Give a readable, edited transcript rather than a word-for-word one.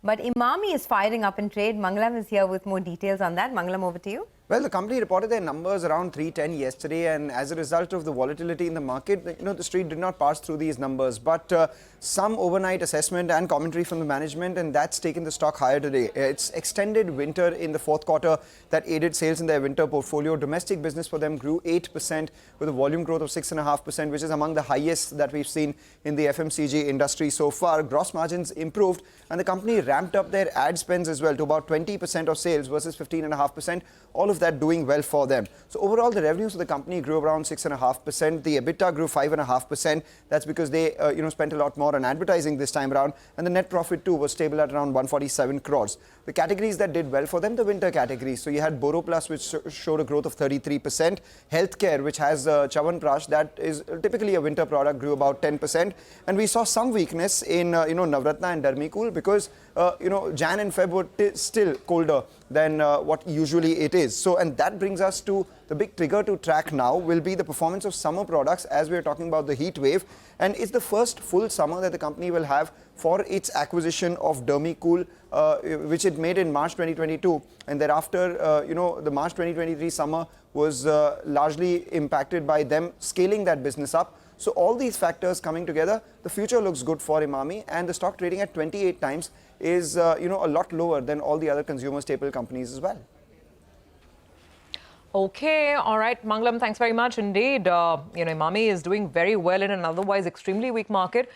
But Emami is firing up in trade. Mangalam is here with more details on that. Mangalam, over to you. Well, the company reported their numbers around 310 yesterday, and as a result of the volatility in the market, the street did not pass through these numbers. But some overnight assessment and commentary from the management, and that's taken the stock higher today. It's extended winter in the fourth quarter that aided sales in their winter portfolio. Domestic business for them grew 8% with a volume growth of 6.5%, which is among the highest that we've seen in the FMCG industry so far. Gross margins improved, and the company ramped up their ad spends as well to about 20% of sales versus 15.5%. All of that doing well for them. So overall, the revenues of the company grew around 6.5%. The EBITDA grew 5.5%. That's because they spent a lot more on advertising this time around, and the net profit too was stable at around 147 crores. The categories that did well for them, the winter categories. So you had Boro Plus, which showed a growth of 33%. Healthcare, which has Chawanprash, that is typically a winter product, grew about 10%. And we saw some weakness in Navratna and Dermicool because Jan and Feb were still colder than what usually it is. So, and that brings us to the big trigger to track now will be the performance of summer products as we are talking about the heat wave. And it's the first full summer that the company will have for its acquisition of Dermicool, which it made in March 2022. And thereafter, the March 2023 summer was largely impacted by them scaling that business up. So all these factors coming together, the future looks good for Emami, and the stock trading at 28 times is a lot lower than all the other consumer staple companies as well. Okay, all right, Mangalam, thanks very much indeed. Emami is doing very well in an otherwise extremely weak market.